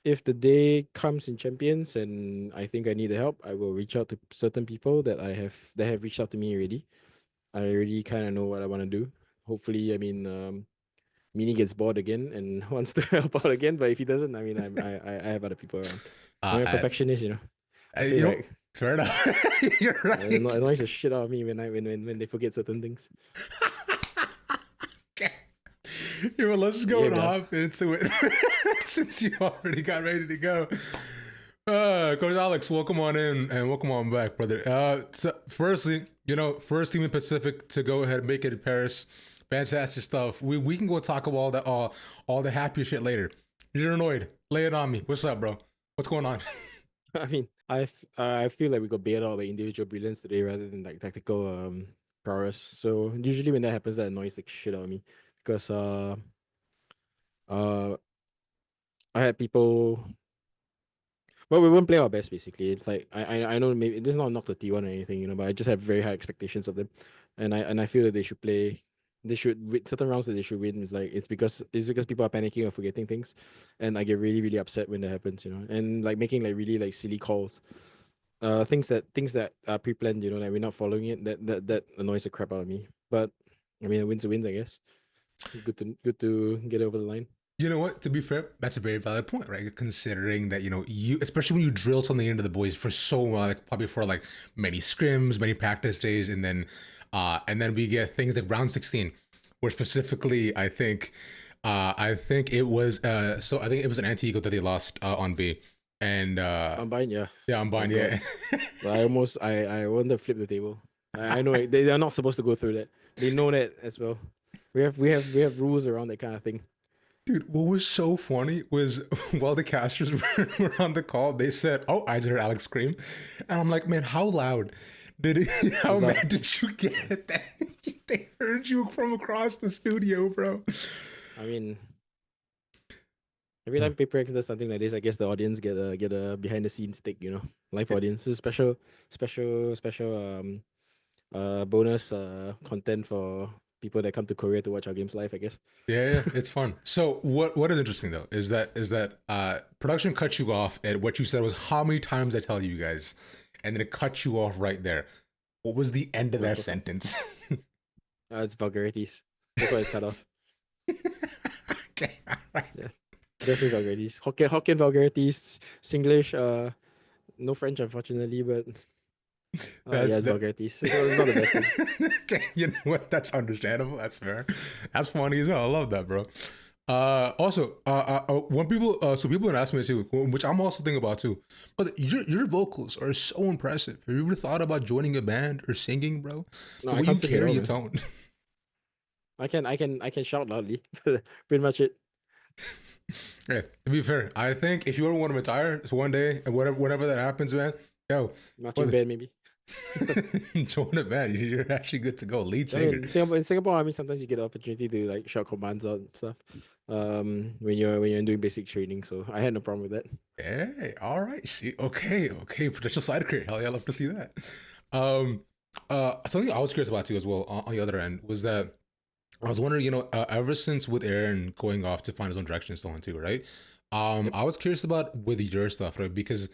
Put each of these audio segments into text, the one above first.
if the day comes in champions and I think I need the help, I will reach out to certain people that have reached out to me already. I already kind of know what I want to do. Hopefully, Mini gets bored again and wants to help out again. But if he doesn't, I have other people around. Uh, I'm a I, perfectionist, I feel you know, like fair enough. You're it right. annoys the shit out of me when they forget certain things. Okay. Yeah, well, let's just go Yeah, and guys. hop into it since you already got ready to go. Coach Alex, welcome on in and welcome on back, brother. So firstly, first team in Pacific to go ahead and make it in Paris. Fantastic stuff. We can go talk about all the happy shit later. You're annoyed. Lay it on me. What's up, bro? What's going on? I feel like we got bailed out by individual brilliance today rather than like tactical prowess. So usually when that happens, that annoys the shit out of me because uh I had people. Well, we won't play our best basically. It's like I know maybe this is not knock to T1 or anything, but I just have very high expectations of them, and I feel that they should play. They should win certain rounds that they should win. It's because people are panicking or forgetting things, and I get really really upset when that happens, and like making like really like silly calls, things that are pre-planned, like we're not following it. That annoys the crap out of me. But I mean, a win's a win, I guess. Good to get over the line. You know what? To be fair, that's a very valid point, right? Considering that you, especially when you drill something into the boys for so long, like probably for like many scrims, many practice days, and then we get things like round 16, where specifically I think it was so I think it was an anti-ego that they lost on B, and I'm buying, yeah. yeah, I'm Oh buying, god. yeah. I want to flip the table. I know they are not supposed to go through that. They know that as well. We have rules around that kind of thing. Dude, what was so funny was while the casters were on the call, they said, "Oh, I just heard Alex scream," and I'm like, "Man, how loud did it? How It's loud. mad did you get that they heard you from across the studio, bro?" I mean, every time Paper X does something like this, I guess the audience get a behind the scenes take, live audience. This is special bonus content for people that come to Korea to watch our games live, I guess. Yeah, yeah, it's fun. So what is interesting though is that production cut you off at what you said was how many times I tell you guys, and then it cut you off right there. What was the end of that sentence? It's vulgarities. That's why it's cut off. Okay, all right. Yeah. Definitely vulgarities. Hokkien vulgarities, Singlish, no French unfortunately, but yeah, That's it's that. vulgarities. It's not the best thing. Okay, you know what? That's understandable. That's fair. That's funny as hell. I love that, bro. Also, when people, so people have asked me too, which I'm also thinking about too. But your vocals are so impressive. Have you ever thought about joining a band or singing, bro? No, The I way you can't sing at carry all, your man. tone. I can shout loudly. Pretty much it. Yeah, to be fair, I think if you ever want to retire, it's one day, and whatever that happens, man, yo, Marching brother, band maybe. join a band. You're actually good to go. Lead I mean, singer. in Singapore, sometimes you get the opportunity to like shout commands out and stuff. When you're doing basic training, so I had no problem with that. Hey, all right. See, okay. Potential side career. Hell yeah, I love to see that. Um, something I was curious about too as well on the other end was that I was wondering, ever since with Aaron going off to find his own direction and so on too, right? Yep. I was curious about with your stuff, right? Because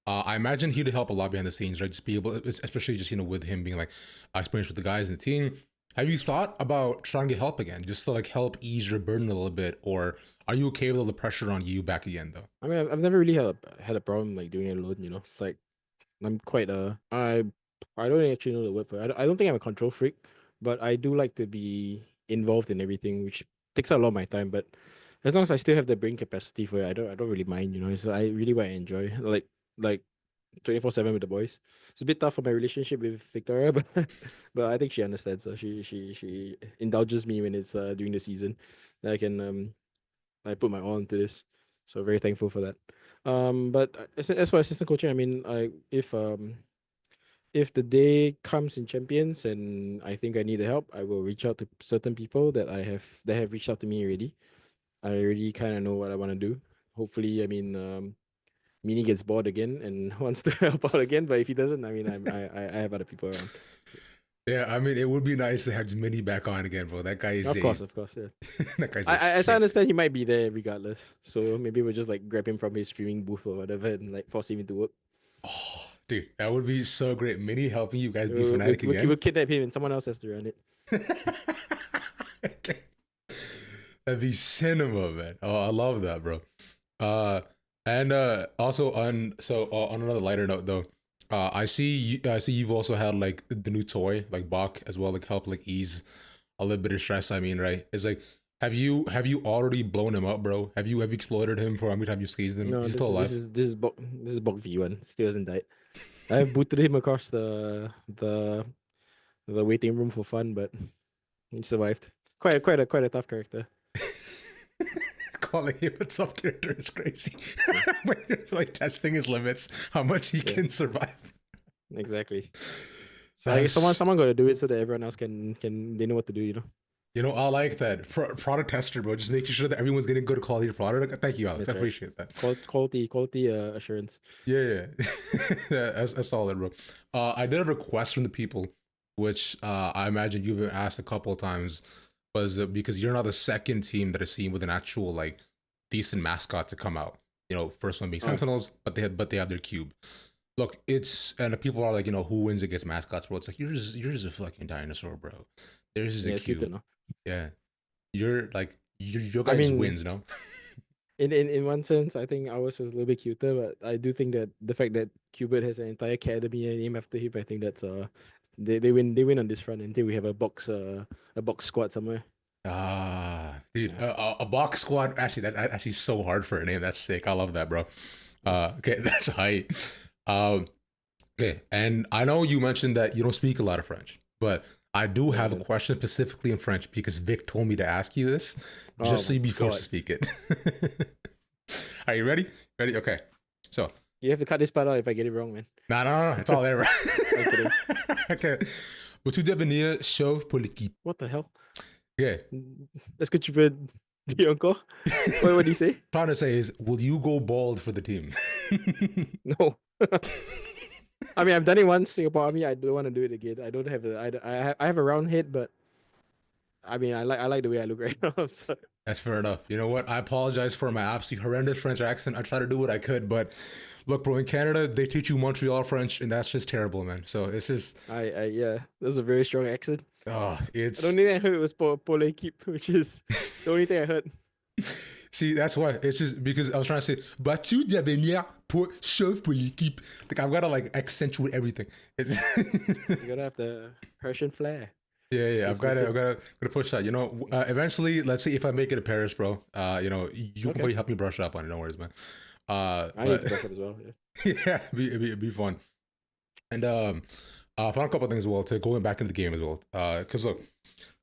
I imagine he'd help a lot behind the scenes, right? Just be able, especially just with him being like experienced with the guys in the team. Have you thought about trying to get help again, just to like help ease your burden a little bit, or are you okay with all the pressure on you back again, though? I mean, I've never really had a problem like doing it alone. It's like I'm quite I don't actually know the word for it. I don't think I'm a control freak, but I do like to be involved in everything, which takes up a lot of my time. But as long as I still have the brain capacity for it, I don't really mind. It's really what I enjoy. Like 24/7 with the boys. It's a bit tough for my relationship with Victoria, but I think she understands. So she indulges me when it's during the season that I put my all into this. So very thankful for that. But as for assistant coaching, I mean, if the day comes in champions and I think I need the help, I will reach out to certain people that have reached out to me already. I already kind of know what I want to do. Hopefully, Mini gets bored again and wants to help out again. But if he doesn't, I have other people around. Yeah, I mean, it would be nice to have Jiminy back on again, bro. That guy is Of course, yeah. that guy's a As I sick. understand, he might be there regardless. So maybe we'll just like grab him from his streaming booth or whatever and like force him into work. Oh, dude, that would be so great. Mini helping you guys be fanatic We'll again. kidnap him and someone else has to run it. Okay. That'd be cinema, man. Oh, I love that, bro. Uh, and also on another lighter note though, I see you've also had like the new toy like Bach as well, like help like ease a little bit of stress. I mean, right? It's like have you already blown him up, bro? Have you exploited him for how many times you squeezed him? Is No, he still alive? this is Bok V1. Still hasn't died. I've booted him across the waiting room for fun, but he survived. Quite a tough character. Calling him a tough character is crazy. Yeah, When you're like testing his limits, how much he yeah, can survive. exactly. So I guess That's someone got to do it so that everyone else can they know what to do. You know, I like that. Product tester, bro. Just making sure that everyone's getting good quality product. Thank you, Alex. I That's right. appreciate that. Quality assurance. Yeah, yeah. Yeah, that's solid, bro. I did a request from the people, which I imagine you've been asked a couple of times, was because you're not the second team that I've seen with an actual like decent mascot to come out. You know, first one being Oh, Sentinels, but they have their cube. Look, it's and the people are like, you know, who wins against mascots, bro? It's like you're just a fucking dinosaur, bro. There's just a yeah, it's cute to cube. know. Yeah, you're like your I guys mean, wins, no? in one sense, I think ours was a little bit cuter, but I do think that the fact that Qbert has an entire academy named after him, I think that's they win on this front until we have a box squad somewhere. Dude, Yeah, a box squad. Actually, that's actually so hard for a name. That's sick. I love that, bro. yeah. Okay, that's height. Um, okay, and I know you mentioned that you don't speak a lot of French, but I do No, I have a don't. question specifically in French because Vic told me to ask you this, Oh just so my you'd be forced to god. speak it. Are you ready? Ready? Okay. So, You have to cut this part out if I get it wrong, man. no, no, no, it's all there, I'm kidding. right? Okay. Veux-tu devenir chauve pour l'équipe? What the hell? Okay. Est-ce que tu peux dire encore? What did he say? Trying to say is, will you go bald for the team? No. I mean, I've done it once, Singapore Army. I don't want to do it again. I don't have the. I have a round head, but I mean, I like the way I look right now. So That's fair enough. You know what? I apologize for my absolutely horrendous French accent. I try to do what I could, but look, bro, in Canada, they teach you Montreal French, and that's just terrible, man. So it's just, yeah, that was a very strong accent. oh, The only thing I heard was pour l'équipe, which is the only thing I heard. see, that's why. It's just because I was trying to say, battu devenir pour chauve pour l'équipe. Like, I've got to, like, accentuate everything. It's You gotta have the Persian flair. yeah, yeah. C'est spécial. Gotta push that. You know, eventually, let's see if I make it to Paris, bro. You know, you can Okay, probably help me brush up on it. No worries, man. I need But to brush up as well. Yeah. yeah, it'd be fun. And I found a couple of things as well to going back into the game as well. Because look,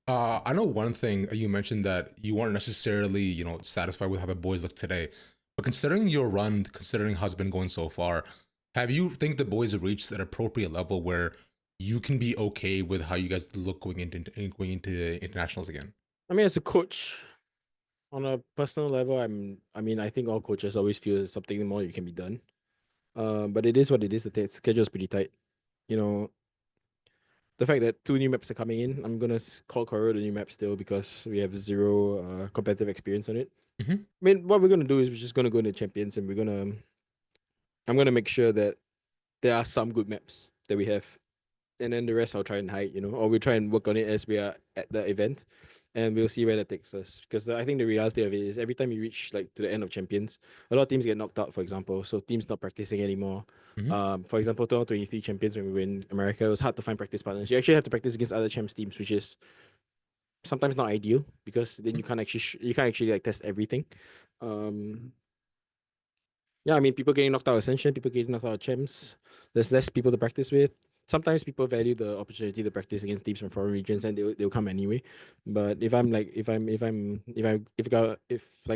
I know one thing you mentioned that you weren't necessarily, you know, satisfied with how the boys look today. But considering your run, considering how it's been going so far, have you think the boys have reached an appropriate level where you can be okay with how you guys look going into internationals again? I mean, as a coach, on a personal level, I mean, I think all coaches always feel there's something more you can be done. But it is what it is. The schedule is pretty tight. You know, the fact that two new maps are coming in, I'm gonna call Koro the new map still because we have zero competitive experience on it. Mm-hmm. I mean, what we're gonna do is we're just gonna go into champions and I'm gonna make sure that there are some good maps that we have, and then the rest I'll try and hide, or we'll try and work on it as we are at the event, and we'll see where that takes us. Because I think the reality of it is every time you reach like to the end of champions, a lot of teams get knocked out, for example. So teams not practicing anymore. Mm-hmm. For example, 2023 champions when we were in America, it was hard to find practice partners. You actually have to practice against other champs teams, which is sometimes not ideal because then you can't actually like test everything. Um, yeah, I mean, people getting knocked out of Ascension, people getting knocked out of champs. There's less people to practice with. Sometimes people value the opportunity to practice against teams from foreign regions, and they'll come anyway. But if I'm like, if like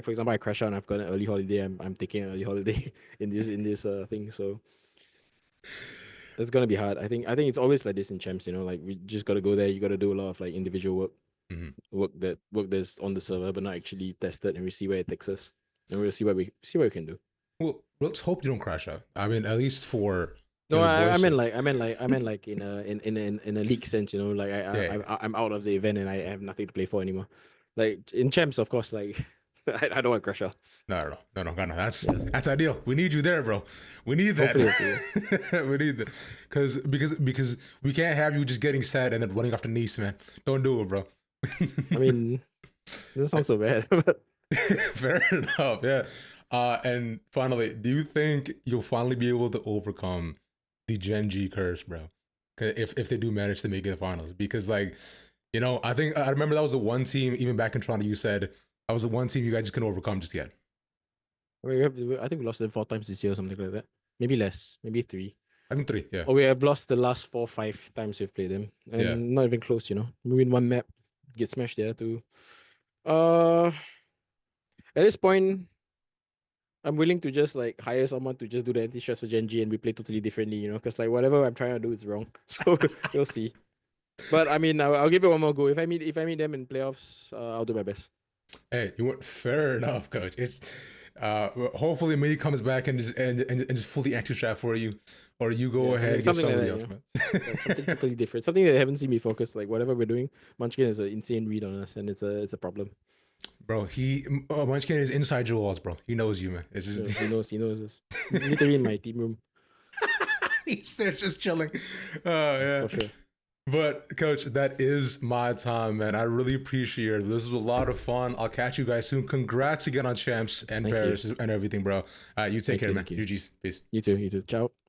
for example I crash out and I've got an early holiday, I'm taking an early holiday in this thing. So it's gonna be hard. I think it's always like this in champs. Like we just gotta go there. You gotta do a lot of like individual Mm-hmm. work that's on the server, but not actually tested, and we see where it takes us, and we'll see what we can do. Well, let's hope you don't crash out. I mean, at least for No, the boys. I meant like in a league sense, you know, like Yeah. I'm out of the event and I have nothing to play for anymore. Like in champs, of course, like I don't want crush out. No. Yeah, That's ideal. We need you there, bro. We need that. hopefully, yeah. We need that because we can't have you just getting sad and then running off the Nice, man. Don't do it, bro. I mean, doesn't sound so bad, but Fair enough. Yeah. And finally, do you think you'll finally be able to overcome the Gen G curse, bro? 'Cause if they do manage to make it to the finals, because like, I think I remember that was the one team even back in Toronto. You said that was the one team you guys just couldn't overcome just yet. I mean, I think we lost them 4 times this year or something like that. Maybe less, maybe 3. I think 3. Yeah. Or we have lost the last 4, 5 times we've played them, and Yeah. not even close. You know, we win one map, get smashed there too. At this point, I'm willing to just like hire someone to just do the anti-stress for Gen G and we play totally differently, you know, because like whatever I'm trying to do is wrong. So we'll see. But I mean, I'll give it one more go. If I meet them in playoffs, I'll do my best. Hey, you went fair enough, coach. It's hopefully May comes back and just fully anti-strap for you, or you go ahead and get something like somebody that, else, you know? man. Like, something totally different, something that they haven't seen me focus. Like whatever we're doing, Munchkin is an insane read on us, and it's a problem. Bro, Munchkin is inside your walls, bro. He knows you, man. It's Yeah, just he knows us. He's literally in my team room he's there just chilling. Oh yeah. for sure. But coach, that is my time, man. I really appreciate it. This was a lot of fun. I'll catch you guys soon. Congrats again on champs and Thank you. Paris and everything, bro. You take care, man. Thank you. UG's. Peace. You too. Ciao.